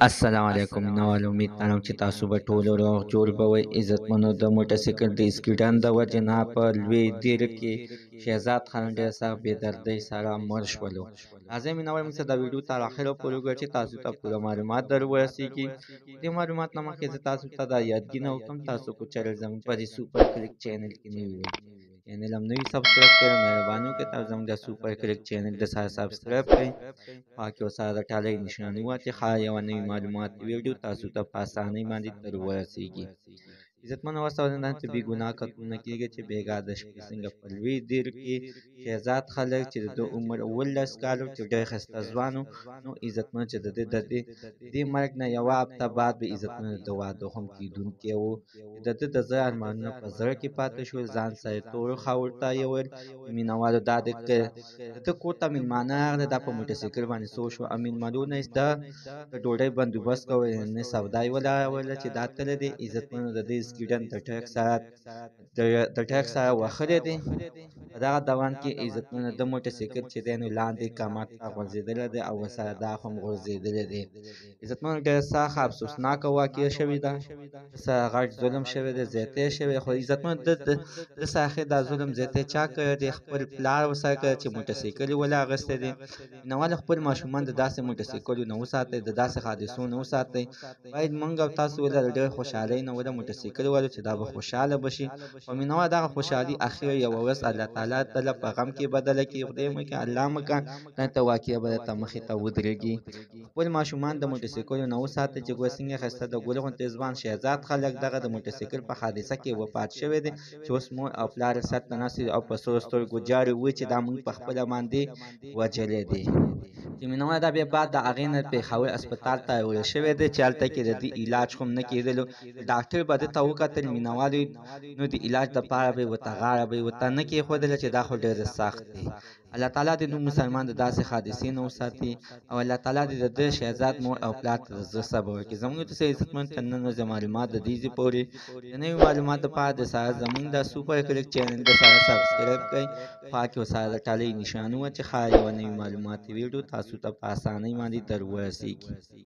السلام علیکم نوال امید لرم چې تاسو به ټول روغ جوړ به وئ. عزتمنو د موټرسایکل د اسکیډان د وجې نه په لوی دیر کې شهزاد خان ډېر سخت بې دردۍ سره مړ شولو. راځئ مینوال موږ ته دا ویډیو تر اخره پورې وګورئ چې تاسو ته پوره معلومات در ورسیږي. دې معلومات نه مخکې زه تاسو ته دا یادګینه وکړم، تاسو که چېرې زموږ په دې سوپر کلیک چینل کې نوي وئ، چینل هم نوي سبسکرایب کړئ، مهرباني وکړئ تاسو زموږ د سوپر کلیک چینل د سره سبسکرایب کړئ، خوا کې ورسره د ټالۍ نښاني واچوئ، ښایي یوه نوې معلوماتي ویډیو تاسو ته په اسانۍ باندې در ورسیږي. عزتمنو ورسره نه چې بې ګناه قتل نه کېږي چې بېګا د شپې څنګه په لوی دیر کې شهزاد خلک چې د ده عمر 18 کال و چې ډېر ښایسته ځوان و. نو عزتمنو چې د دې مرګ نه یوه هفته بعد به عزتمنو د واده هم کېدونکی و. د ده د زړه ارمانونه په زړه کې پاتې شول، ځان سره یې تورو خاورو ته یووړل. مینهوالو دا د ده کور ته مېلمانه راغله، دا په موټرسایکل باندې سوق شوه او مېلمنو نه یې د ډوډۍ بندوبست کوه، یعنې سودا یې ولروله چې دا تللی دی. عزتمنو د دې اسکیډن د ټرک سره وهلی دی. په دغه دوران کې عزتمنو د موټرسایکل چې دی نو لاندې کمر ته غورځېدلی دی او ورسره داغ هم غورځېدلی دی. عزتمنو ډېره سخته افسوسناکه واقعه شوې ده، ده سره غټ ظلم شوی دی، زیاتی یې شوی. خو عزتمنو ده سره اخر دا ظلم زیاتی چا کړی دی؟ خپل پلار ورسره کړی چې موټرسایکل یې ولې اخیستی دی. مینهوالو خپل ماشومان د داسې موټرسایکلو نه وساتئ، د داسې حادثو نه وساتئ. باید موږ او تاسو ولره ډېرې خوشحالۍ نه ولره موټرسایکل والو چې دا به خوشحاله به شي. او مینهوال دغه خوشحالي اخر یوه ورځ الله تعالی دله په غم کې بدله کړي. خدای مه کړي، الله مه کړه دلته واقعه به درته مخې ته ودرېږي. خپل ماشومان د موټرسایکلو نه وساتئ چې ګوره څنګه ښایسته د ګل غوندې ځوان شهزاد خلک دغه د موټرسایکل په حادثه کې وفات شوی دی چې اوس مور او پلار یې سر ته ناست دي او په سرو سترګو جاړي وایي چې دا موږ په خپله باندې وژلی دی. چې مینهوال دا بیا بعد د هغې نه پېښور هسپتال ته وړل شوی دی چې هلته کې د دې علاج هم نه کېدلو. ډاکټر به ده ته وکتل مینهوالو، نو د علاج دپاره به یې ورته غاړه به یې ورته نه کېښودله چې دا خو ډېر سخت دی. الله تعالی دې نور مسلمان د داسې حادثې نه وساتي او الله تعالی دې د ده شهزاد مور او پلار ته د زړه صبر ورکړي. زموږ د عزتمن تر نن ورځې معلومات د دې ځای پورې د نوي معلوماتو دپاره د سره زموږ د سوپر کلیک چینل د سره سبسکرایب کړئ، خوا کې ورسره د ټالۍ نښاني واچوئ، ښایي یوه نوې معلوماتي ویډیو تاسو ته په اسانۍ باندې در ورسیږي.